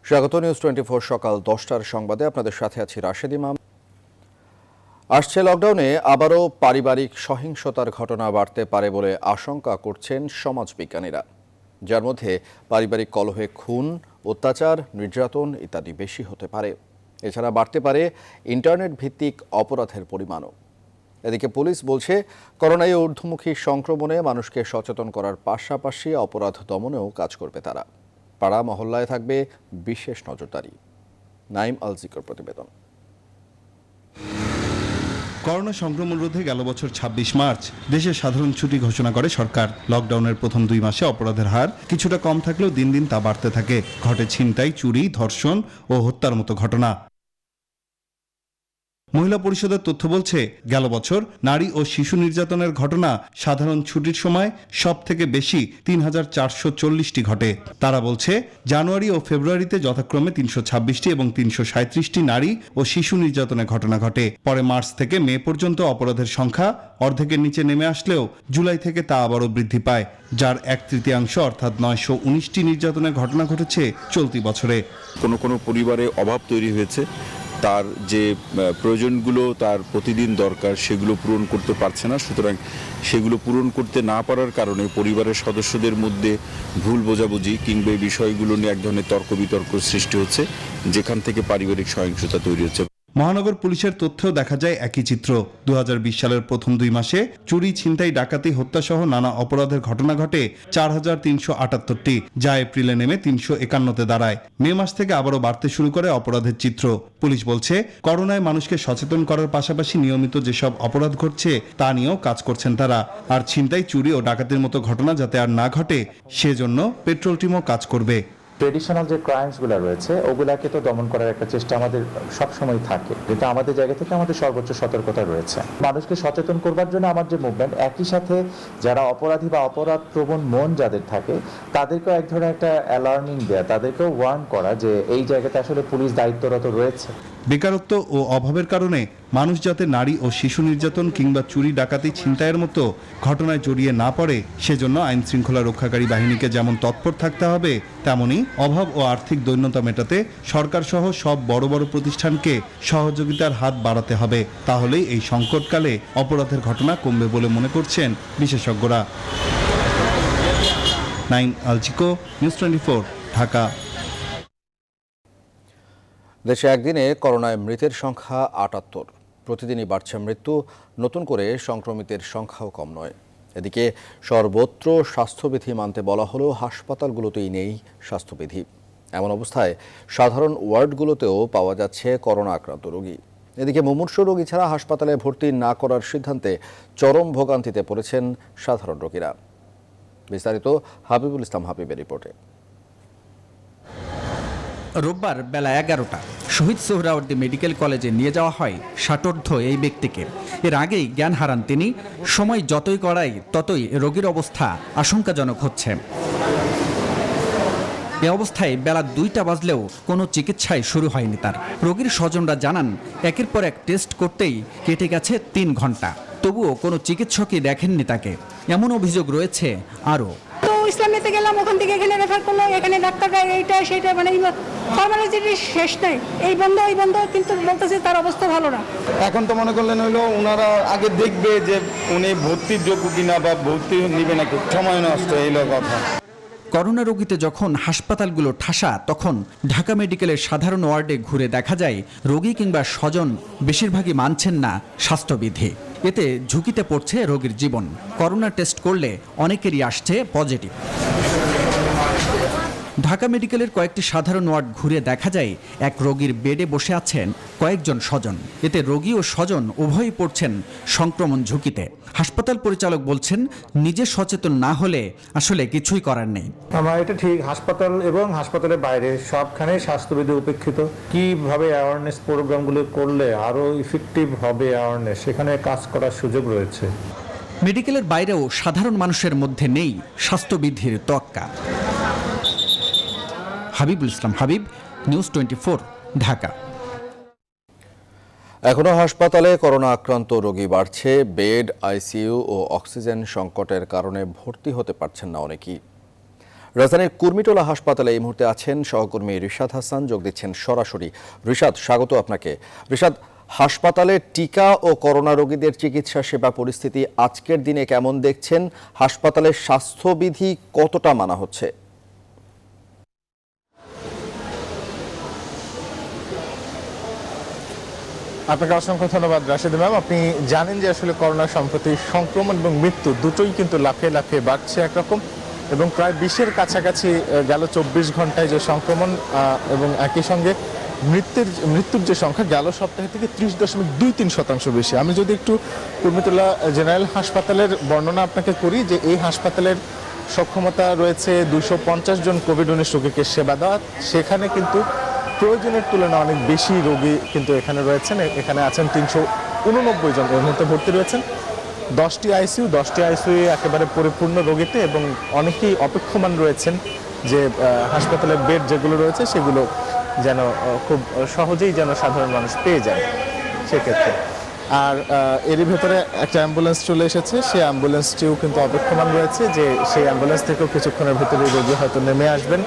স্বাগত নিউজ 24 সকাল 10টার সংবাদে আপনাদের সাথে আছি রাশেদ ইমাম। আসছে লকডাউনে আবারও পারিবারিক সহিংসতার ঘটনা বাড়তে পারে বলে আশঙ্কা করছেন সমাজবিজ্ঞানীরা, যার মধ্যে পারিবারিক কলহে খুন, অত্যাচার, নির্যাতন ইত্যাদি বেশি হতে পারে। এছাড়া বাড়তে পারে ইন্টারনেট ভিত্তিক অপরাধের পরিমাণও। এদিকে পুলিশ বলছে, করোনায় ঊর্ধ্বমুখী সংক্রমণে মানুষকে সচেতন করার পাশাপাশি অপরাধ দমনেও কাজ করবে তারা। পাড়া মহল্লায় থাকবে বিশেষ নজরদারি। নাইম আল জিকর প্রতিবেদন। করোনা সংক্রমণ রোধে গেল বছর ২৬ মার্চ দেশে সাধারণ ছুটি ঘোষণা করে সরকার। লকডাউনের প্রথম 2 মাসে অপরাধের হার কিছুটা কম থাকলেও দিন দিন তা বাড়তে থাকে। ঘটে ছিনতাই, চুরি, ধর্ষণ ও হত্যার মতো ঘটনা। মহিলা পরিষদের তথ্য বলছে, গেল বছর নারী ও শিশু নির্যাতনের ঘটনা সাধারণ ছুটির সময় সব থেকে বেশি ৩,৪৪০টি ঘটে। তারা বলছে, জানুয়ারি ও ফেব্রুয়ারিতে যথাক্রমে ৩২৬টি এবং ৩৩৭টি নারী ও শিশু নির্যাতনের ঘটনা ঘটে। পরে মার্চ থেকে মে পর্যন্ত অপরাধের সংখ্যা অর্ধেকের নিচে নেমে আসলেও জুলাই থেকে তা আবারও বৃদ্ধি পায়, যার 1/3 অর্থাৎ 919টি নির্যাতনের ঘটনা ঘটেছে চলতি বছরে। কোনো পরিবারে অভাব তৈরি হয়েছে, তার যে প্রয়োজনগুলো তার প্রতিদিন দরকার সেগুলো পূরণ করতে পারছে না। সুতরাং সেগুলো পূরণ করতে না পারার কারণে পরিবারের সদস্যদের মধ্যে ভুল বোঝাবুঝি কিংবা এই বিষয়গুলো নিয়ে এক ধরনের তর্ক বিতর্ক সৃষ্টি হচ্ছে, যেখান থেকে পারিবারিক সহিংসতা তৈরি হচ্ছে। মহানগর পুলিশের তথ্যেও দেখা যায় একই চিত্র। 2020 সালের প্রথম 2 মাসে চুরি, ছিনতাই, ডাকাতি, হত্যাসহ নানা অপরাধের ঘটনা ঘটে 4,378টি, যা এপ্রিলে নেমে 351তে দাঁড়ায়। মে মাস থেকে আবারও বাড়তে শুরু করে অপরাধের চিত্র। পুলিশ বলছে, করোনায় মানুষকে সচেতন করার পাশাপাশি নিয়মিত যেসব অপরাধ ঘটছে তা নিয়েও কাজ করছেন তারা। আর ছিনতাই, চুরি ও ডাকাতির মতো ঘটনা যাতে আর না ঘটে সেজন্য পেট্রোল টিমও কাজ করবে। ট্রেডিশনাল যে ক্রাইমসগুলো রয়েছে ওগুলাকে তো দমন করার একটা চেষ্টা আমাদের সবসময় থাকে, কিন্তু আমাদের জায়গা থেকে আমাদের সর্বোচ্চ সতর্কতা রয়েছে। মানুষকে সচেতন করবার জন্য আমার যে মুভমেন্ট, একই সাথে যারা অপরাধী বা অপরাধ প্রবণ মন যাদের থাকে তাদেরকেও এক ধরনের একটা অ্যালার্মিং দেয়া, তাদেরকেও ওয়ার্ন করা যে এই জায়গাতে আসলে পুলিশ দায়িত্বরত রয়েছে। বেকারত্ব ও অভাবের কারণে মানুষ যাতে নারী ও শিশু নির্যাতন কিংবা চুরি, ডাকাতি, ছিনতাইয়ের মতো ঘটনায় জড়িয়ে না পড়ে সেজন্য আইন শৃঙ্খলা রক্ষাকারী বাহিনীকে যেমন তৎপর থাকতে হবে, তেমনি অভাব ও আর্থিক দৈন্যতা মেটাতে সরকার সহ সব বড় বড় প্রতিষ্ঠানকে সহযোগিতার হাত বাড়াতে হবে। তাহলেই এই সংকটকালে অপরাধের ঘটনা কমবে বলে মনে করছেন বিশেষজ্ঞরা। নাইম আল জিকো, নিউজ 24, ঢাকা। দেশে একদিনে করোনায় মৃতের সংখ্যা ৭৮। প্রতিদিনই বাড়ছে মৃত্যু, নতুন করে সংক্রমিতের সংখ্যাও কম নয়। এদিকে সর্বত্র স্বাস্থ্যবিধি মানতে বলা হলেও হাসপাতালগুলোতেই নেই স্বাস্থ্যবিধি। এমন অবস্থায় সাধারণ ওয়ার্ডগুলোতেও পাওয়া যাচ্ছে করোনা আক্রান্ত রোগী। এদিকে মুমূর্ষু রোগী ছাড়া হাসপাতালে ভর্তি না করার সিদ্ধান্তে চরম ভোগান্তিতে পড়েছেন সাধারণ রোগীরা। বিস্তারিত হাবিবুল ইসলাম হাবিবের রিপোর্টে। রোববার বেলা 11টা শহীদ সোহরাওয়ার্দী মেডিকেল কলেজে নিয়ে যাওয়া হয় ষাটোর্ধ্ব এই ব্যক্তিকে। এর আগেই জ্ঞান হারান তিনি। সময় যতই গড়ায় ততই রোগীর অবস্থা আশঙ্কাজনক হচ্ছে। এ অবস্থায় বেলা 2টা বাজলেও কোনো চিকিৎসাই শুরু হয়নি তার। রোগীর স্বজনরা জানান, একের পর এক টেস্ট করতেই কেটে গেছে 3 ঘন্টা, তবুও কোনো চিকিৎসকই দেখেননি তাকে। এমন অভিযোগ রয়েছে আরও। ইসলামিতে গেলাম, ওখান থেকে এখানে রেফার করলো, এখানে ডাক্তাররা এইটা সেটা, মানে ফর্মালিটির শেষ নাই, এই বন্ধ ওই বন্ধ, কিন্তু বলতেছে তার অবস্থা ভালো না। এখন তো মনে করলেন হইলো ওনারা আগে দেখবে যে উনি ভর্তির যোগ্য কিনা বা ভর্তি নিবে নাকি, সময় নষ্ট এইলো কথা। করোনা রোগীতে যখন হাসপাতালগুলো ঠাসা, তখন ঢাকা মেডিকেলের সাধারণ ওয়ার্ডে ঘুরে দেখা যায় রোগী কিংবা স্বজন বেশিরভাগই মানছেন না স্বাস্থ্যবিধি। এতে ঝুঁকিতে পড়ছে রোগীর জীবন। করোনা টেস্ট করলে অনেকেরই আসছে পজিটিভ। ঢাকা মেডিকেলের কয়েকটি সাধারণ ওয়ার্ড ঘুরে দেখা যায় এক রোগীর বেডে বসে আছেন কয়েকজন স্বজন। এতে রোগী ও স্বজন উভয়ই পড়ছেন সংক্রমণ ঝুঁকিতে। হাসপাতাল পরিচালক বলছেন, নিজে সচেতন না হলে আসলে কিছুই করার নেই। আমার এটা ঠিক, হাসপাতাল এবং হাসপাতালের বাইরে সবখানে স্বাস্থ্যবিধি উপেক্ষিত। কিভাবে অ্যাওয়ারনেস প্রোগ্রামগুলো করলে আরও ইফেক্টিভ হবে অ্যাওয়ারনেস, সেখানে কাজ করার সুযোগ রয়েছে। মেডিকেলের বাইরেও সাধারণ মানুষের মধ্যে নেই স্বাস্থ্যবিধির তোয়াক্কা। হাবিবুল ইসলাম হাবিব, নিউজ 24, ঢাকা। এখনও হাসপাতালে করোনা আক্রান্ত রোগী বাড়ছে। বেড, আইসিইউ ও অক্সিজেন সংকটের কারণে ভর্তি হতে পারছেন না অনেকেই। রাজধানীর কুর্মিটোলা হাসপাতালে এই মুহূর্তে আছেন সহকর্মী রিশাদ হাসান, যোগ দিচ্ছেন সরাসরি। রিশাদ, স্বাগত আপনাকে। রিশাদ, হাসপাতালে টিকা ও করোনা রোগীদের চিকিৎসা সেবা পরিস্থিতি আজকের দিনে কেমন দেখছেন? হাসপাতালের স্বাস্থ্যবিধি কতটা মানা হচ্ছে? আপনাকে অসংখ্য ধন্যবাদ রাশেদ ম্যাম। আপনি জানেন যে আসলে করোনা সম্প্রতি সংক্রমণ এবং মৃত্যু দুটোই কিন্তু লাফিয়ে লাফিয়ে বাড়ছে একরকম, এবং প্রায় 20-এর কাছাকাছি গেল 24 ঘন্টায় যে সংক্রমণ এবং একই সঙ্গে মৃত্যুর যে সংখ্যা গেল সপ্তাহে থেকে 30.23% বেশি। আমি যদি একটু কুর্মিটোলা জেনারেল হাসপাতালের বর্ণনা আপনাকে করি, যে এই হাসপাতালের সক্ষমতা রয়েছে 250 জন কোভিড-19 রোগীকে সেবা দেওয়া। সেখানে কিন্তু প্রয়োজনের তুলনায় অনেক বেশি রোগী কিন্তু এখানে রয়েছেন। এখানে আছেন 389 জন এর মধ্যে ভর্তি রয়েছেন। 10টি আইসিইউ একেবারে পরিপূর্ণ রোগীতে, এবং অনেকেই অপেক্ষমান রয়েছেন যে হাসপাতালের বেড যেগুলো রয়েছে সেগুলো যেন খুব সহজেই যেন সাধারণ মানুষ পেয়ে যায় সেক্ষেত্রে। আর এরই ভেতরে একটা অ্যাম্বুলেন্স চলে এসেছে, সেই অ্যাম্বুলেন্সটিও কিন্তু অপেক্ষমান রয়েছে যে সেই অ্যাম্বুলেন্স থেকেও কিছুক্ষণের ভেতরে রোগী হয়তো নেমে আসবেন।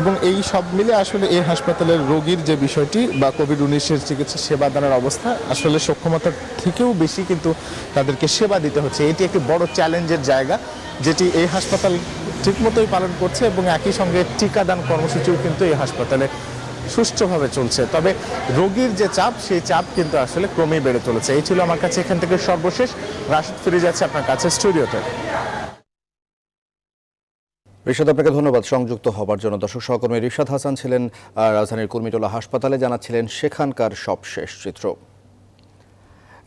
এবং এই সব মিলে আসলে এই হাসপাতালের রোগীর যে বিষয়টি বা কোভিড-19-এর চিকিৎসা সেবা দানের অবস্থা, আসলে সক্ষমতার থেকেও বেশি কিন্তু তাদেরকে সেবা দিতে হচ্ছে। এটি একটি বড় চ্যালেঞ্জের জায়গা, যেটি এই হাসপাতাল ঠিকমতোই পালন করছে, এবং একই সঙ্গে টিকাদান কর্মসূচিও কিন্তু এই হাসপাতালে সুষ্ঠুভাবে চলছে। তবে রোগীর যে চাপ, সেই চাপ কিন্তু আসলে ক্রমেই বেড়ে চলেছে। এই ছিল আমার কাছে এখান থেকে সর্বশেষ। রাশিদ ফিরে যাচ্ছে আপনার কাছে স্টুডিওতে। রিশাদ, আপনাকে ধন্যবাদ সংযুক্ত হবার জন্য। দর্শক, সহকর্মী রিশাদ হাসান ছিলেন রাজধানীর কুর্মিটোলা হাসপাতালে, জানাচ্ছিলেন সেখানকার সবশেষ চিত্র।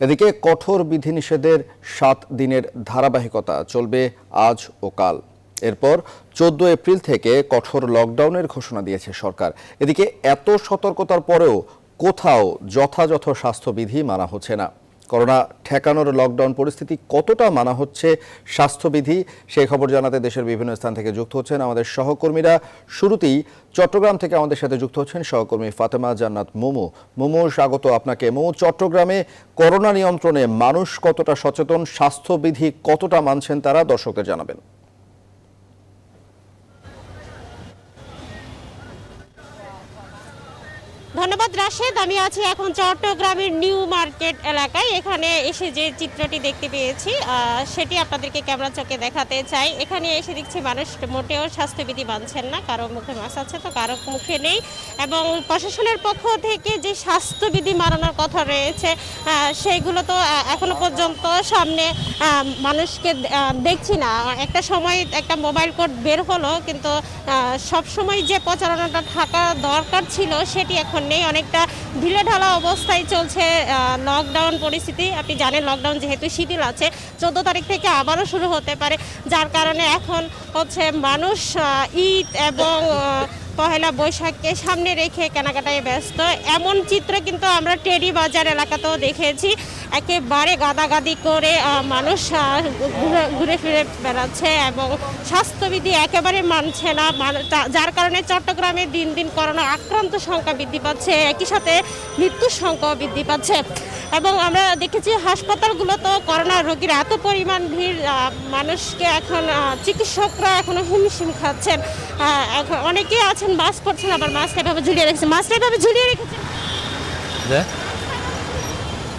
এদিকে কঠোর বিধিনিষেধের 7 দিনের ধারাবাহিকতা চলবে আজ ও কাল। এরপর 14 এপ্রিল থেকে কঠোর লকডাউনের ঘোষণা দিয়েছে সরকার। এদিকে এত সতর্কতার পরেও কোথাও যথাযথ স্বাস্থ্যবিধি মানা হচ্ছে না। করোনা ঠেকানোর লকডাউন পরিস্থিতি কতটা মানা হচ্ছে স্বাস্থ্যবিধি, সেই খবর জানাতে দেশের বিভিন্ন স্থান থেকে যুক্ত হচ্ছেন আমাদের সহকর্মীরা। শুরুতেই চট্টগ্রাম থেকে আমাদের সাথে যুক্ত হচ্ছেন সহকর্মী ফাতেমা জান্নাত মোমো। মোমো, স্বাগত আপনাকে। মোমো, চট্টগ্রামে করোনা নিয়ন্ত্রণে মানুষ কতটা সচেতন, স্বাস্থ্যবিধি কতটা মানছেন তারা, দর্শকদের জানাবেন। ধন্যবাদ রাশেদ। আমি আছি এখন চট্টগ্রামের নিউ মার্কেট এলাকায়। এখানে এসে যে চিত্রটি দেখতে পেয়েছি সেটি আপনাদেরকে ক্যামেরা চোখে দেখাতে চাই। এখানে এসে দেখছি মানুষ মোটেও স্বাস্থ্যবিধি মানছেন না। কারো মুখে মাস্ক আছে তো কারো মুখে নেই, এবং প্রশাসনের পক্ষ থেকে যে স্বাস্থ্যবিধি মানানোর কথা রয়েছে সেইগুলো তো এখনো পর্যন্ত সামনে মানুষকে দেখছি না। একটা সময় একটা মোবাইল কোড বের হলো, কিন্তু সব সময় যে প্রচারণাটা থাকা দরকার ছিল সেটি এখন নেই। অনেকটা ঢিলেঢালা অবস্থায় চলছে লকডাউন পরিস্থিতি। আপনি জানেন লকডাউন যেহেতু শিথিল আছে, 14 তারিখ থেকে আবারও শুরু হতে পারে, যার কারণে এখন হচ্ছে মানুষ ঈদ এবং পহেলা বৈশাখকে সামনে রেখে কেনাকাটায় ব্যস্ত। এমন চিত্র কিন্তু আমরা টেরি বাজার এলাকাতেও দেখেছি। একেবারে গাদাগাদি করে মানুষ ঘুরে ফিরে বেড়াচ্ছে এবং স্বাস্থ্যবিধি একেবারে মানছে না, যার কারণে চট্টগ্রামে দিন দিন করোনা আক্রান্ত সংখ্যা বৃদ্ধি পাচ্ছে, একই সাথে মৃত্যুর সংখ্যাও বৃদ্ধি পাচ্ছে। এবং আমরা দেখেছি হাসপাতালগুলোতে করোনা রোগীর এত পরিমাণ ভিড়, মানুষকে এখন চিকিৎসকরা এখনো হিমশিম খাচ্ছেন। এখন অনেকেই আছেন মাস্ক পরছেন, আবার মাস্ক এভাবে ঝুলিয়ে রেখেছেন।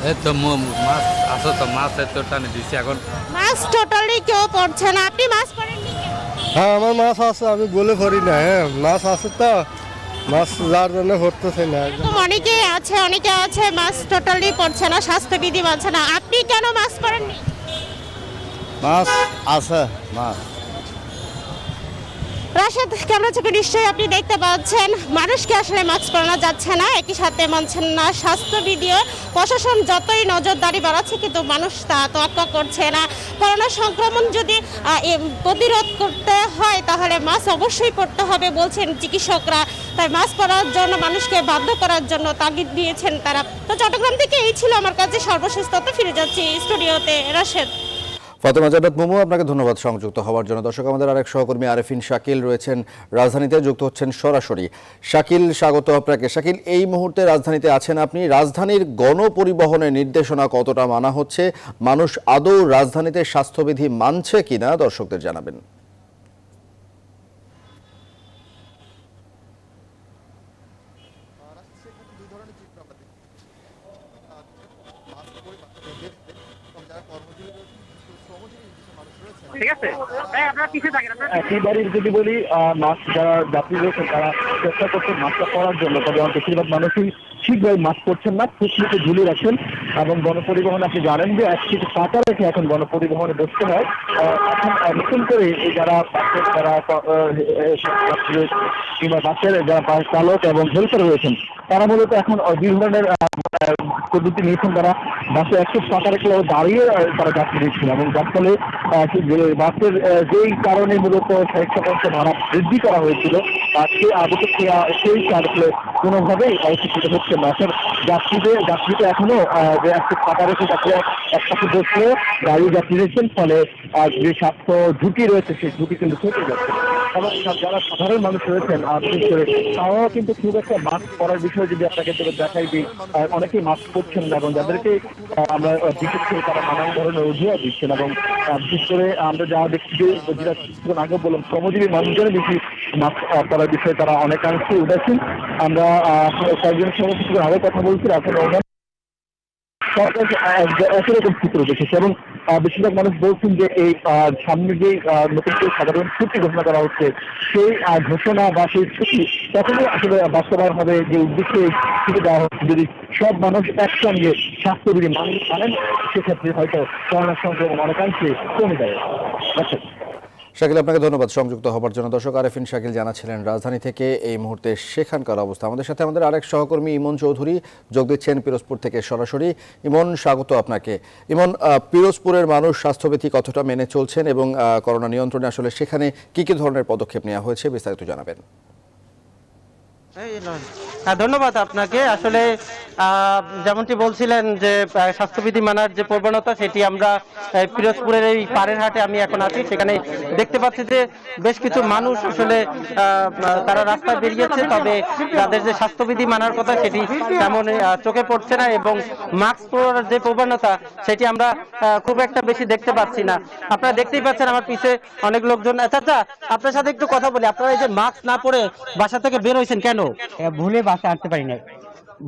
এই তো মাছ আছে তো, মাছ তো টানে দিছি এখন। মাস্ক টোটালি কেউ পরছে না। আপনি মাস্ক পরেননি কেন? হ্যাঁ, আমার মাছ আছে, আমি বলে পড়ি না। হ্যাঁ, মাছ আছে তো, মাছ যার জন্য পড়তেছে না। অনেকে আছে মাস্ক টোটালি পরছে না, স্বাস্থ্যবিধি মানছে না। আপনি কেন মাস্ক পরেননি? মাছ আছে, মাছ। রাশেদ, ক্যামেরা চোখে নিশ্চয়ই আপনি দেখতে পাচ্ছেন মানুষকে আসলে মাস্ক পরানো যাচ্ছে না, একই সাথে মানছেন না স্বাস্থ্যবিধিও। প্রশাসন যতই নজরদারি বাড়াচ্ছে কিন্তু মানুষ তা তোয়াক্কা করছে না। করোনা সংক্রমণ যদি প্রতিরোধ করতে হয় তাহলে মাস্ক অবশ্যই পরতে হবে বলছেন চিকিৎসকরা। তাই মাস্ক পরার জন্য মানুষকে বাধ্য করার জন্য তাগিদ দিয়েছেন তারা। তো চট্টগ্রাম থেকে এই ছিল আমার কাছে সর্বশেষ তথ্য। ফিরে যাচ্ছি স্টুডিওতে। রাশেদ। ফাতেমা জান্নাত মোমো, আপনাকে ধন্যবাদ সংযুক্ত হওয়ার জন্য। দর্শক, আমাদের আরেক সহকর্মী আরেফিন শাকিল রয়েছেন রাজধানীতে, যুক্ত হচ্ছেন সরাসরি। শাকিল, স্বাগত আপনাকে। শাকিল, এই মুহূর্তে রাজধানীতে আছেন আপনি। রাজধানীর গণপরিবহনের নির্দেশনা কতটা মানা হচ্ছে, মানুষ আদৌ রাজধানীতে স্বাস্থ্যবিধি মানছে কিনা, দর্শকদের জানাবেন। একেবারেই যদি বলি মাস্ক যারা যাত্রী রয়েছেন তারা চেষ্টা করছেন মাস্কটা পরার জন্য, তবে বেশিরভাগ মানুষই ঠিকভাবে মাস্ক পরছেন না, ফুসফুসে ঝুলিয়ে রাখছেন। এবং গণপরিবহন আপনি জানেন যে এক সিটে ফাঁকা রেখে এখন গণপরিবহনে বসতে হয়। এখন নতুন করে যারা বাসের যারা কিংবা বাসের যারা বাস চালক এবং হেল্পার রয়েছেন তারা মূলত এখন দুই ধরনের পদ্ধতি নিয়েছেন। তারা বাসে একটু ফাঁকা রেখে দাঁড়িয়ে তারা যাত্রী দিচ্ছেন, এবং যার ফলে বাসের যেই কারণে মূলত 60% ভাড়া বৃদ্ধি করা হয়েছিল সেই কারণে কোনোভাবেই অস্বীকৃত হচ্ছে না। যাত্রীদের এখনো যে একটু ফাঁকা রেখে যাত্রী একসাথে বসলে দাঁড়িয়ে যাত্রী দিচ্ছেন, ফলে যে স্বাস্থ্য ঝুঁকি রয়েছে সেই ঝুঁকি কিন্তু থেকে যাচ্ছে। এবং যারা সাধারণ মানুষ রয়েছেন বিশেষ করে তারাও কিন্তু খুব একটা মাস্ক পরার বিষয়ে যদি আপনাকে দেখাই দিই, অনেকেই মাস্ক পরছেন না, এবং যাদেরকে আমরা বিশেষ করে তারা নানান ধরনের অজুহাত দিচ্ছেন। এবং বিশেষ করে আমরা যা দেখছি যে যেটা কিছুক্ষণ আগে বললাম, শ্রমজীবী মানুষজনের বেশি মাস্ক পরার বিষয়ে তারা অনেকাংশে উঠেছেন। আমরা কয়েকজনের সঙ্গে কিছু আগে কথা বলছি, এখন সরকার একই রকম চিত্র দেখেছে। এবং বেশিরভাগ মানুষ বলছেন যে এই সামনে যে নতুন করে সাধারণ ছুটি ঘোষণা করা হচ্ছে, সেই ঘোষণা বা সেই ছুটি তখনই আসলে বাস্তবায়ন হবে যে উদ্দেশ্যে ছুটি দেওয়া হচ্ছে। যদি সব মানুষ একসঙ্গে স্বাস্থ্যবিধি মানেন, সেক্ষেত্রে হয়তো করোনা সংক্রমণ অনেকাংশে কমে যাবে। শাকিল, আপনাকে ধন্যবাদ সংযুক্ত হবার জন্য। দর্শক, আরেফিন শাকিল জানাচ্ছিলেন রাজধানী থেকে এই মুহূর্তে সেখানকার অবস্থা। আমাদের সাথে আমাদের আরেক সহকর্মী ইমন চৌধুরী যোগ দিচ্ছেন পিরোজপুর থেকে সরাসরি। ইমন, স্বাগত আপনাকে। ইমন, পিরোজপুরের মানুষ স্বাস্থ্যবিধি কতটা মেনে চলছেন এবং করোনা নিয়ন্ত্রণে আসলে সেখানে কি কি ধরনের পদক্ষেপ নেওয়া হয়েছে, বিস্তারিত জানাবেন। ধন্যবাদ আপনাকে। আসলে যেমনটি বলছিলেন যে স্বাস্থ্যবিধি মানার যে প্রবণতা, সেটি আমরা পিরোজপুরের এই পাড়ের হাটে আমি এখন আছি, সেখানে দেখতে পাচ্ছি যে বেশ কিছু মানুষ আসলে তারা রাস্তায় বেরিয়েছে, তবে তাদের যে স্বাস্থ্যবিধি মানার কথা সেটি তেমন চোখে পড়ছে না, এবং মাস্ক পরার যে প্রবণতা সেটি আমরা খুব একটা বেশি দেখতে পাচ্ছি না। আপনারা দেখতেই পাচ্ছেন আমার পিছে অনেক লোকজন। আচ্ছা, আপনার সাথে একটু কথা বলি। আপনারা এই যে মাস্ক না পরে বাসা থেকে বের হয়েছেন কেন? ভুলে বাসা আনতে পারি নাই।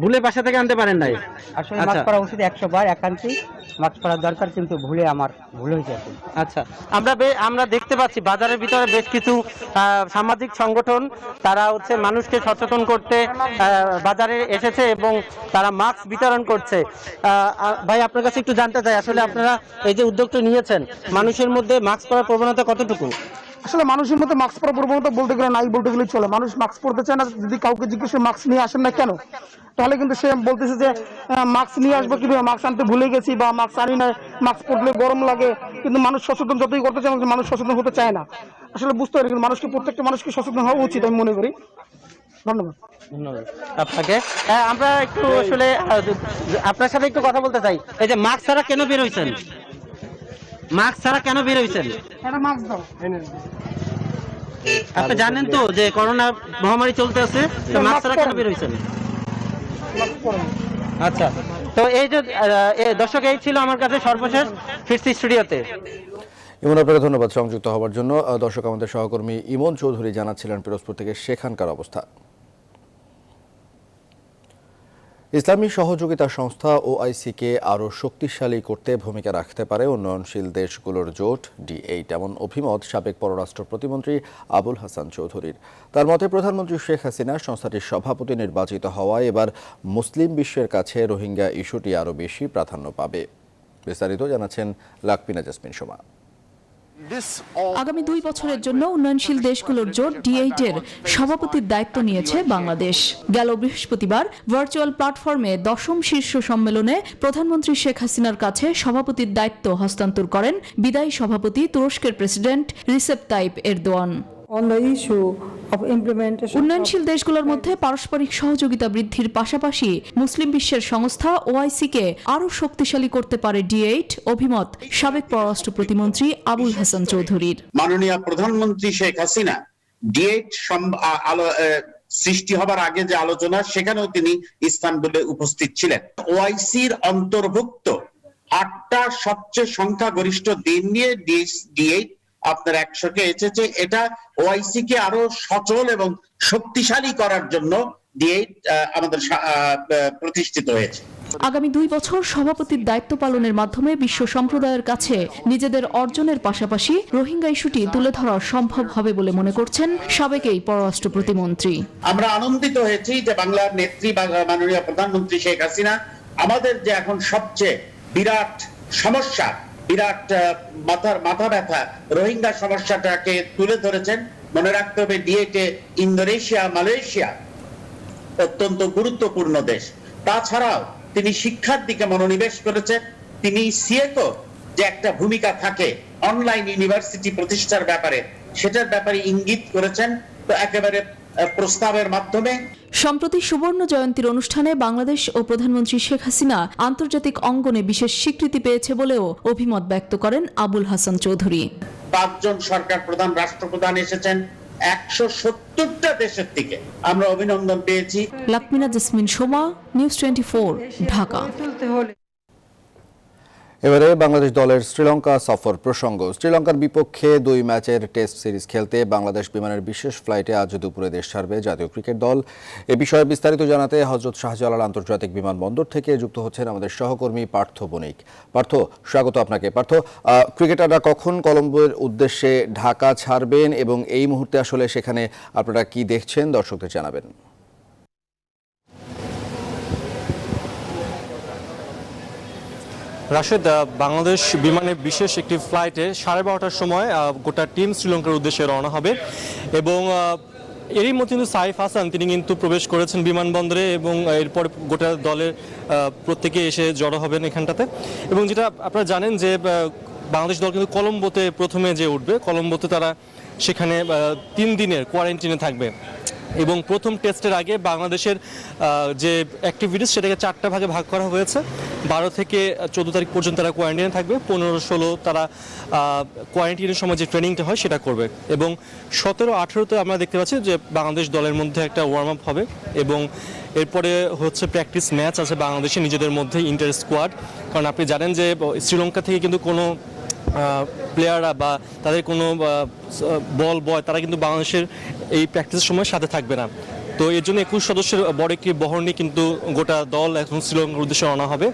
ভুলে বাসা থেকে আনতে পারেন নাই? আসলে মাস্ক পরা উচিত 100 বার, একান্তই মাস্ক পরা দরকার, কিন্তু ভুলে আমার ভুল হয়েছে। আচ্ছা, আমরা দেখতে পাচ্ছি বাজারের ভিতরে বেশ কিছু সামাজিক সংগঠন, তারা হচ্ছে মানুষকে সচেতন করতে বাজারে এসেছে এবং তারা মাস্ক বিতরণ করছে। ভাই, আপনার কাছে একটু জানতে চাই, আসলে আপনারা এই যে উদ্যোগটা নিয়েছেন, মানুষের মধ্যে মাস্ক পরার প্রবণতা কতটুকু? আসলে মানুষের মধ্যে মাস্ক পরার প্রবণতা বলতে গেলে নাই, বলতে গেলে চলে। মানুষ মাস্ক পরতে চায় না। যদি কাউকে জিজ্ঞেস মাস্ক নিয়ে আসেন না কেন, তাহলে কিন্তু সে বলতেছে যে মাস্ক নিয়ে আসবো কিভাবে, মাস্ক আনতে ভুলে গেছি বা মাস্ক আনি না, মাস্ক পরলে গরম লাগে। কিন্তু মানুষ সচেতন যতই করতে চায়, মানুষ সচেতন হতে চায় না। আসলে বুঝতে পারি, কিন্তু প্রত্যেকটা মানুষকে সচেতন হওয়া উচিত আমি মনে করি। ধন্যবাদ আপনাকে। আমরা একটু আসলে আপনার সাথে একটু কথা বলতে চাই। এই যে মাস্ক ছাড়া কেন বের হয়েছেন? মাস্ক ছাড়া কেন বের হয়েছেন? আপনি জানেন তো যে করোনা মহামারী চলতে আছে, মাস্ক ছাড়া কেন বের হয়েছেন? আচ্ছা, তো এই যে দর্শক, এই ছিল আমার কাছে সর্বশেষ। ফিরছি স্টুডিওতে। ইমন, আপনাকে ধন্যবাদ সংযুক্ত হবার জন্য। দর্শক, আমাদের সহকর্মী ইমন চৌধুরী জানাচ্ছিলেন পিরোজপুর থেকে সেখানকার অবস্থা। ইসলামী সহযোগিতা সংস্থা ওআইসিকে আরও শক্তিশালী করতে ভূমিকা রাখতে পারে উন্নয়নশীল দেশগুলোর জোট D8, এমন অভিমত সাবেক পররাষ্ট্র প্রতিমন্ত্রী আবুল হাসান চৌধুরীর। তার মতে, প্রধানমন্ত্রী শেখ হাসিনা সংস্থাটির সভাপতি নির্বাচিত হওয়ায় এবার মুসলিম বিশ্বের কাছে রোহিঙ্গা ইস্যুটি আরও বেশি প্রাধান্য পাবে। বিস্তারিত জানাচ্ছেন লাকপিনা জাসমিন সোমা। আগামী 2 বছরের জন্য উন্নয়নশীল দেশগুলোর জোট D8 এর সভাপতির দায়িত্ব নিয়েছে বাংলাদেশ। গেল বৃহস্পতিবার ভার্চুয়াল প্ল্যাটফর্মে 10ম শীর্ষ সম্মেলনে প্রধানমন্ত্রী শেখ হাসিনার কাছে সভাপতির দায়িত্ব হস্তান্তর করেন বিদায়ী সভাপতি তুরস্কের প্রেসিডেন্ট রিসেপ তাইপ এরদোয়ান। উন্নয়নশীল দেশগুলোর মধ্যে পারস্পরিক সহযোগিতা বৃদ্ধির পাশাপাশি মুসলিম বিশ্বের সংস্থা ওআইসিকে আরও শক্তিশালী করতে পারে D8, অভিমত সাবেক পররাষ্ট্র প্রতিমন্ত্রী আবুল হাসান চৌধুরীর। মাননীয় প্রধানমন্ত্রী শেখ হাসিনা D8 সৃষ্টি হবার আগে যে আলোচনা, সেখানেও তিনি ইস্তানবুলে উপস্থিত ছিলেন। ওআইসির অন্তর্ভুক্ত 8টা সবচেয়ে সংখ্যাগরিষ্ঠ দিন নিয়ে D8 আপনার 100-কে এসেছে। এটা ওআইসি কে আরো সচল এবং শক্তিশালী করার জন্য D8 আমাদের প্রতিষ্ঠিত হয়েছে। আগামী 2 বছর সভাপতির দায়িত্ব পালনের মাধ্যমে বিশ্ব সম্প্রদায়ের কাছে নিজেদের অর্জনের পাশাপাশি রোহিঙ্গা ইস্যুটি তুলে ধরা সম্ভব হবে বলে মনে করছেন সাবেক এই পররাষ্ট্র প্রতিমন্ত্রী। আমরা আনন্দিত হয়েছি যে বাংলার নেত্রী মাননীয় প্রধানমন্ত্রী শেখ হাসিনা আমাদের যে এখন সবচেয়ে বিরাট সমস্যা, বিরাট মাথা ব্যথা রোহিঙ্গা সমস্যাটাকে তুলে ধরেছেন। মনে রাখতে হবে ডিএটে ইন্দোনেশিয়া, মালয়েশিয়া অত্যন্ত গুরুত্বপূর্ণ দেশ। তাছাড়াও তিনি শিক্ষার দিকে মনোনিবেশ করেছেন। তিনি সিএকো যে একটা ভূমিকা থাকে অনলাইন ইউনিভার্সিটি প্রতিষ্ঠার ব্যাপারে, সেটার ব্যাপারে ইঙ্গিত করেছেন। তো একেবারে প্রস্তাবের মাধ্যমে সম্প্রতি সুবর্ণ জয়ন্তীর অনুষ্ঠানে বাংলাদেশ ও প্রধানমন্ত্রী শেখ হাসিনা আন্তর্জাতিক অঙ্গনে বিশেষ স্বীকৃতি পেয়েছে বলেও অভিমত ব্যক্ত করেন আবুল হাসান চৌধুরী। 5 জন সরকার প্রধান, রাষ্ট্রপ্রধান এসেছেন 170টা দেশের থেকে। আমরা অভিনন্দন পেয়েছি। লাকমিনা জেসমিন সোমা, নিউজ 24, ঢাকা। এবারে বাংলাদেশ দলের শ্রীলঙ্কা সফর প্রসঙ্গ। শ্রীলঙ্কার বিপক্ষে 2 ম্যাচের টেস্ট সিরিজ খেলতে বাংলাদেশ বিমানের বিশেষ ফ্লাইটে আজ দুপুরে দেশ ছাড়বে জাতীয় ক্রিকেট দল। এ বিষয়ে বিস্তারিত জানাতে হযরত শাহজালাল আন্তর্জাতিক বিমানবন্দর থেকে যুক্ত হচ্ছেন আমাদের সহকর্মী পার্থ বণিক। পার্থ, স্বাগত আপনাকে। পার্থ, ক্রিকেটাররা কখন কলম্বোর উদ্দেশ্যে ঢাকা ছাড়বেন এবং এই মুহূর্তে আসলে সেখানে আপনারা কি দেখছেন দর্শকদের জানাবেন। রাশেদ, বাংলাদেশ বিমানের বিশেষ একটি ফ্লাইটে 12:30টার সময় গোটা টিম শ্রীলঙ্কার উদ্দেশ্যে রওনা হবে এবং এরই মধ্যে কিন্তু সাইফ হাসান তিনি কিন্তু প্রবেশ করেছেন বিমানবন্দরে এবং এরপর গোটা দলের প্রত্যেকে এসে জড়ো হবেন এখানটাতে। এবং যেটা আপনারা জানেন যে বাংলাদেশ দল কিন্তু কলম্বোতে প্রথমে যে উঠবে, কলম্বোতে তারা সেখানে 3 দিনের কোয়ারেন্টিনে থাকবে এবং প্রথম টেস্টের আগে বাংলাদেশের যে অ্যাক্টিভিটিস সেটাকে 4টা ভাগে ভাগ করা হয়েছে। 12 থেকে 14 তারিখ পর্যন্ত তারা কোয়ারেন্টাইনে থাকবে, 15-16 তারা কোয়ারেন্টাইনের সময় যে ট্রেনিংটা হয় সেটা করবে এবং 17-18তে আমরা দেখতে পাচ্ছি যে বাংলাদেশ দলের মধ্যে একটা ওয়ার্ম আপ হবে এবং এরপরে হচ্ছে প্র্যাকটিস ম্যাচ আছে বাংলাদেশে নিজেদের মধ্যে ইন্টার স্কোয়াড। কারণ আপনি জানেন যে শ্রীলঙ্কা থেকে কিন্তু কোনো প্লেয়াররা বা তাদের কোনো বয় তারা কিন্তু বাংলাদেশের এই প্র্যাকটিসের সময় সাথে থাকবে না। তো এর জন্য 21 সদস্যের বড় একটি বহর নিয়ে কিন্তু গোটা দল এখন শ্রীলঙ্কার উদ্দেশ্যে রওনা হবে।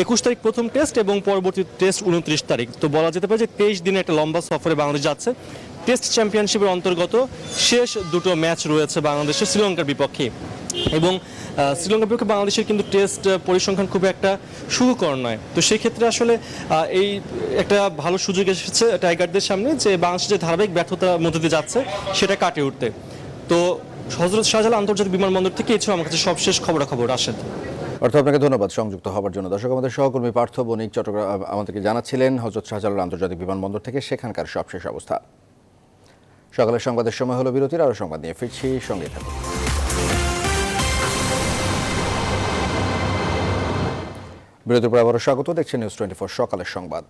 21 তারিখ প্রথম টেস্ট এবং পরবর্তী টেস্ট 29 তারিখ। তো বলা যেতে পারে যে 23 দিনের একটা লম্বা সফরে বাংলাদেশ যাচ্ছে। টেস্ট চ্যাম্পিয়নশিপের অন্তর্গত শেষ 2টো ম্যাচ রয়েছে বাংলাদেশের শ্রীলঙ্কার বিপক্ষে এবং শ্রীলঙ্কার বিপক্ষে বাংলাদেশের কিন্তু টেস্ট পরিসংখ্যান খুব একটা সুখকর নয়। তো সেই ক্ষেত্রে আসলে এই একটা ভালো সুযোগ এসেছে টাইগারদের সামনে যে বাংলাদেশের যে ধারাবাহিক ব্যর্থতার মধ্যে দিয়ে যাচ্ছে সেটা কাটিয়ে উঠতে। তো হযরত শাহজালাল আন্তর্জাতিক বিমানবন্দর থেকে এই ছিল আমার কাছে সবশেষ খবরাখবর। রাশেদ, পার্থ, আপনাকে ধন্যবাদ সংযুক্ত হওয়ার জন্য। দর্শক, আমাদের সহকর্মী পার্থ বণিক চট্টগ্রাম আমাদেরকে জানাচ্ছিলেন হযরত শাহজালাল আন্তর্জাতিক বিমানবন্দর থেকে সেখানকার সবশেষ অবস্থা। সকালের সংবাদের সময় হলো বিরতির, আরও সংবাদ নিয়ে ফিরছি, সঙ্গে থাকুন। বিরতির পর আবারও স্বাগত, দেখছেন নিউজ 24 সকালের সংবাদ।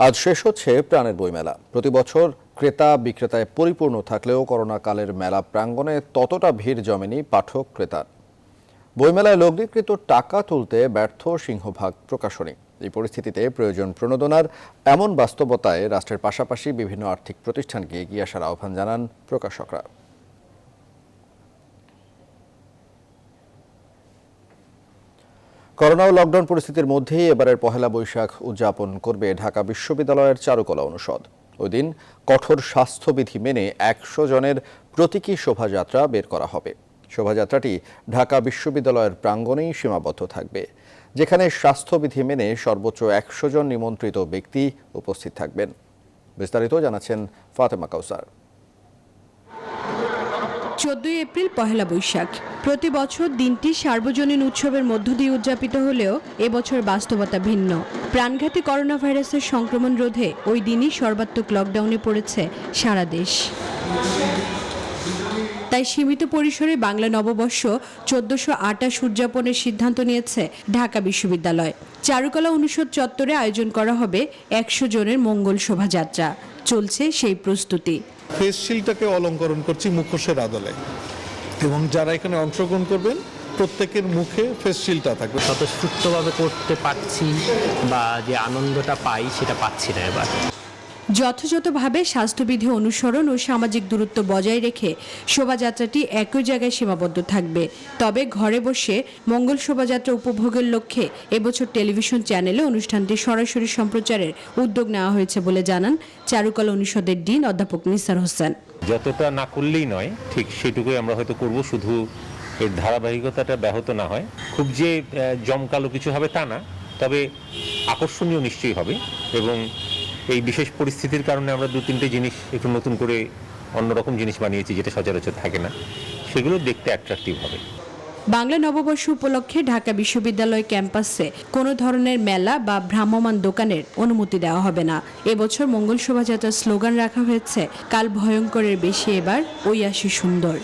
আজ শেষ হচ্ছে প্রাণের বইমেলা। প্রতি বছর ক্রেতা বিক্রেতায় পরিপূর্ণ থাকলেও করোনাকালের মেলা প্রাঙ্গণে ততটা ভিড় জমেনি পাঠক ক্রেতার। বইমেলায় লগ্নিকৃত টাকা তুলতে ব্যর্থ সিংহভাগ প্রকাশনী। এই পরিস্থিতিতে প্রয়োজন প্রণোদনার। এমন বাস্তবতায় রাষ্ট্রের পাশাপাশি বিভিন্ন আর্থিক প্রতিষ্ঠানকে এগিয়ে আসার আহ্বান জানান প্রকাশকরা। করোনা ও লকডাউন পরিস্থিতির মধ্যেই এবারের পহেলা বৈশাখ উদযাপন করবে ঢাকা বিশ্ববিদ্যালয়ের চারুকলা অনুষদ। ওই দিন কঠোর স্বাস্থ্যবিধি মেনে 100 জনের প্রতীকী শোভাযাত্রা বের করা হবে। শোভাযাত্রাটি ঢাকা বিশ্ববিদ্যালয়ের প্রাঙ্গণেই সীমাবদ্ধ থাকবে, যেখানে স্বাস্থ্যবিধি মেনে সর্বোচ্চ 100 জন নিমন্ত্রিত ব্যক্তি উপস্থিত থাকবেন। বিস্তারিত জানাচ্ছেন ফাতেমা কাউসার। 14 এপ্রিল পহেলা বৈশাখ। প্রতি বছর দিনটি সার্বজনীন উৎসবের মধ্য দিয়ে উদযাপিত হলেও এবছর বাস্তবতা ভিন্ন। প্রাণঘাতী করোনা ভাইরাসের সংক্রমণ রোধে ওই দিনই সর্বাত্মক লকডাউনে পড়েছে সারা দেশ। তাই সীমিত পরিসরে বাংলা নববর্ষ 1428 উদযাপনের সিদ্ধান্ত নিয়েছে ঢাকা বিশ্ববিদ্যালয়। চারুকলা অনুষদ চত্বরে আয়োজন করা হবে 100 জনের মঙ্গল শোভাযাত্রা। চলছে সেই প্রস্তুতি। ফেস শিল্ডটাকে অলঙ্করণ করছি মুখোশের আদলে এবং যারা এখানে অংশগ্রহণ করবেন প্রত্যেকের মুখে ফেস শিল্ডটা থাকবে। স্বতঃস্ফূর্তভাবে করতে পারছি বা যে আনন্দটা পাই সেটা পাচ্ছি না এবার। যথাযথভাবে স্বাস্থ্যবিধি অনুসরণ ও সামাজিক দূরত্ব বজায় রেখে শোভাযাত্রাটি একই জায়গায় সীমাবদ্ধ থাকবে। তবে ঘরে বসে মঙ্গল শোভাযাত্রা উপভোগের লক্ষ্যে এবছর টেলিভিশন চ্যানেলে অনুষ্ঠানটি সরাসরি সম্প্রচারের উদ্যোগ নেওয়া হয়েছে বলে জানান চারুকলা অনুষদের ডিন অধ্যাপক নিসার হোসেন। যতটা না করলেই নয়, ঠিক সেটুকুই আমরা হয়তো করব, শুধু এর ধারাবাহিকতাটা ব্যাহত না হয়। খুব যে জমকালো কিছু হবে তা না, তবে আকর্ষণীয় নিশ্চয়ই হবে। এবং এই বিশেষ পরিস্থিতির কারণে আমরা 2-3টে জিনিস একটু নতুন করে অন্যরকম জিনিস বানিয়েছি, যেটা সচরাচর থাকে না, সেগুলো দেখতে অ্যাট্রাকটিভ হবে। বাংলা নববর্ষ উপলক্ষে ঢাকা বিশ্ববিদ্যালয় ক্যাম্পাসে কোনো ধরনের মেলা বা ভ্রাম্যমাণ দোকানের অনুমতি দেওয়া হবে না। এবছর মঙ্গল শোভাযাত্রার স্লোগান রাখা হয়েছে, কাল ভয়ঙ্করের বেশি এবার ওই আসি সুন্দর।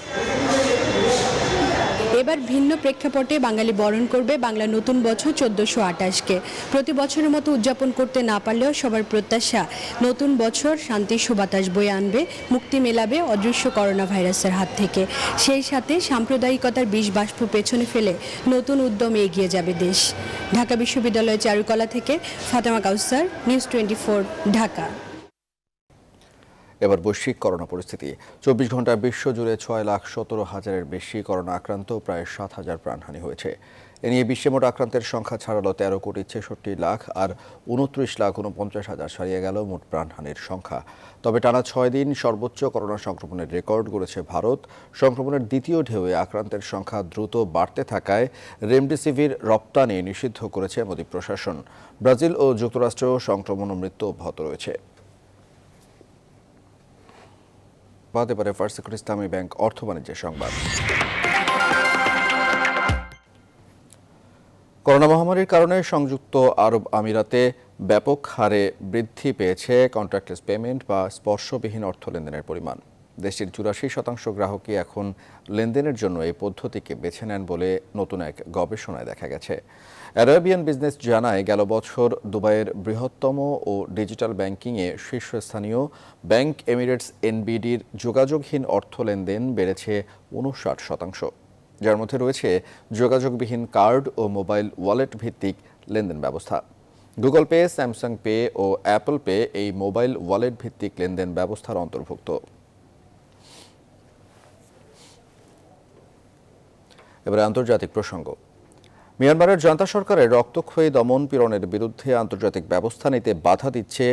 এবার ভিন্ন প্রেক্ষাপটে বাঙালি বরণ করবে বাংলা নতুন বছর 1428-কে। প্রতি বছরের মতো উদযাপন করতে না পারলেও সবার প্রত্যাশা, নতুন বছর শান্তির সুবাতাস বয়ে আনবে, মুক্তি মেলাবে অদৃশ্য করোনা ভাইরাসের হাত থেকে। সেই সাথে সাম্প্রদায়িকতার বিষ বাষ্প পেছনে ফেলে নতুন উদ্যমে এগিয়ে যাবে দেশ। ঢাকা বিশ্ববিদ্যালয়ের চারুকলা থেকে ফাতেমা কাউসার, নিউজ 24, ঢাকা। এবার বৈশ্বিক করোনা পরিস্থিতি। 24 ঘন্টায় বিশ্বজুড়ে 6,17,000-এর বেশি করোনা আক্রান্ত, প্রায় 7,000 প্রাণহানি হয়েছে। এ নিয়ে বিশ্বে মোট আক্রান্তের সংখ্যা ছাড়ালো 13,66,00,000 আর 29,49,000 ছাড়িয়ে গেল মোট প্রাণহানির সংখ্যা। তবে টানা 6 দিন সর্বোচ্চ করোনা সংক্রমণের রেকর্ড গড়েছে ভারত। সংক্রমণের দ্বিতীয় ঢেউয়ে আক্রান্তের সংখ্যা দ্রুত বাড়তে থাকায় রেমডেসিভির রপ্তানি নিষিদ্ধ করেছে মোদি প্রশাসন। ব্রাজিল ও যুক্তরাষ্ট্রেও সংক্রমণ ও মৃত্যু অব্যাহত রয়েছে। এবারে ফার্স্ট সেক্টর ইসলামী ব্যাংক অর্থ বাণিজ্যের সংবাদ। করোনা মহামারীর কারণে সংযুক্ত আরব আমিরাতে ব্যাপক হারে বৃদ্ধি পেয়েছে কন্ট্রাক্টলেস পেমেন্ট বা স্পর্শবিহীন অর্থ লেনদেনের পরিমাণ। দেশটির 84% গ্রাহকই এখন লেনদেনের জন্য এই পদ্ধতিকে বেছে নেন বলে নতুন এক গবেষণায় দেখা গেছে। অ্যারাবিয়ান বিজনেস জানায়, গেল বছর দুবাইয়ের বৃহত্তম ও ডিজিটাল ব্যাংকিংয়ে শীর্ষস্থানীয় ব্যাংক এমিরেটস এনবিডির যোগাযোগহীন অর্থ লেনদেন বেড়েছে 59%, যার মধ্যে রয়েছে যোগাযোগবিহীন কার্ড ও মোবাইল ওয়ালেট ভিত্তিক লেনদেন ব্যবস্থা। গুগল পে, স্যামসাং পে ও অ্যাপল পে এই মোবাইল ওয়ালেট ভিত্তিক লেনদেন ব্যবস্থার অন্তর্ভুক্ত। এবারে আন্তর্জাতিক প্রসঙ্গ। মিয়ানমারের জান্তা সরকারের রক্তক্ষয়ী দমন পীড়নের বিরুদ্ধে আন্তর্জাতিক ব্যবস্থা নিতে বাধা দিচ্ছে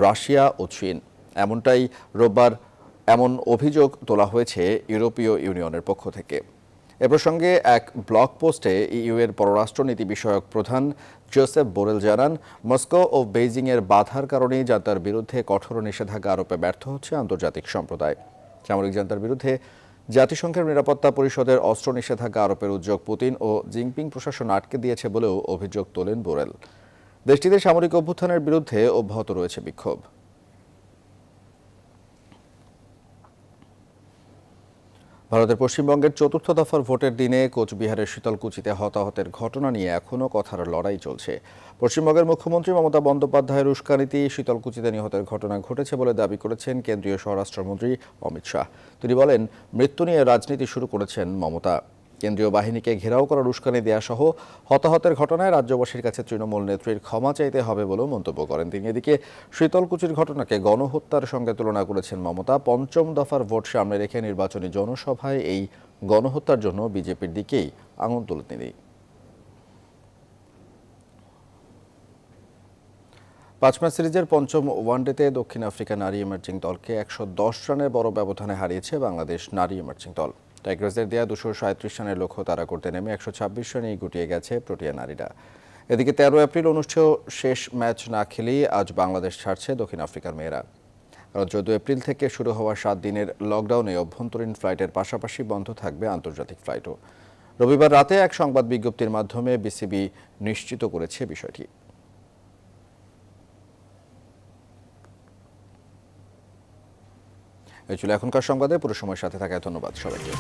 রাশিয়া ও চীন। এমনটাই রোববার অভিযোগ তোলা হয়েছে ইউরোপীয় ইউনিয়নের পক্ষ থেকে। এ প্রসঙ্গে এক ব্লগ পোস্টে ইইউ এর পররাষ্ট্রনীতি বিষয়ক প্রধান জোসেফ বোরেল জানান, মস্কো ও বেইজিংয়ের বাধার কারণেই জান্তার বিরুদ্ধে কঠোর নিষেধাজ্ঞা আরোপে ব্যর্থ হচ্ছে আন্তর্জাতিক সম্প্রদায়। সামরিক জান্তার বিরুদ্ধে জাতিসংঘের নিরাপত্তা পরিষদের অস্ত্র নিষেধাজ্ঞা আরোপের উদ্যোগ পুতিন ও জিনপিং প্রশাসন আটকে দিয়েছে বলেও অভিযোগ তোলেন বোরেল। দেশটিতে সামরিক অভ্যুত্থানের বিরুদ্ধে অব্যাহত রয়েছে বিক্ষোভ। ভারতের পশ্চিমবঙ্গের 4র্থ দফার ভোটের দিনে কোচবিহারের শীতলকুচিতে হতাহতের ঘটনা নিয়ে এখনও কথার লড়াই চলছে। পশ্চিমবঙ্গের মুখ্যমন্ত্রী মমতা বন্দ্যোপাধ্যায়ের উস্কানিতে শীতলকুচিতে নিহতের ঘটনা ঘটেছে বলে দাবি করেছেন কেন্দ্রীয় স্বরাষ্ট্রমন্ত্রী অমিত শাহ। তিনি বলেন, মৃত্যু নিয়ে রাজনীতি শুরু করেছেন মমতা। কেন্দ্রীয় বাহিনীকে ঘেরাও করার উস্কানি দেওয়া সহ হতাহতের ঘটনায় রাজ্যবাসীর কাছে তৃণমূল নেত্রীর ক্ষমা চাইতে হবে বলেও মন্তব্য করেন তিনি। এদিকে শীতলকুচির ঘটনাকে গণহত্যার সঙ্গে তুলনা করেছেন মমতা। 5ম দফার ভোট সামনে রেখে নির্বাচনী জনসভায় এই গণহত্যার জন্য বিজেপির দিকেই আঙুল তোলেন তিনি। 5 ম্যাচ সিরিজের 5ম ওয়ানডেতে দক্ষিণ আফ্রিকা নারী ইমার্জিং দলকে 110 রানের বড় ব্যবধানে হারিয়েছে বাংলাদেশ নারী ইমার্জিং দল। টাইগার্সদের দেয়া 237 রানের লক্ষ্য তারা করতে নেমে 126 রানেই গুটিয়ে গেছে প্রোটিয়া নারীরা। এদিকে 13 এপ্রিল অনুষ্ঠেয় শেষ ম্যাচ না খেলেই আজ বাংলাদেশ ছাড়ছে দক্ষিণ আফ্রিকার মেয়েরা। কারণ 14 এপ্রিল থেকে শুরু হওয়া 7 দিনের লকডাউনে অভ্যন্তরীণ ফ্লাইটের পাশাপাশি বন্ধ থাকবে আন্তর্জাতিক ফ্লাইটও। রবিবার রাতে এক সংবাদ বিজ্ঞপ্তির মাধ্যমে বিসিবি নিশ্চিত করেছে বিষয়টি। এই ছিল এখনকার সংবাদে। পুরো সময়ের সাথে থাকায় ধন্যবাদ সবাইকে।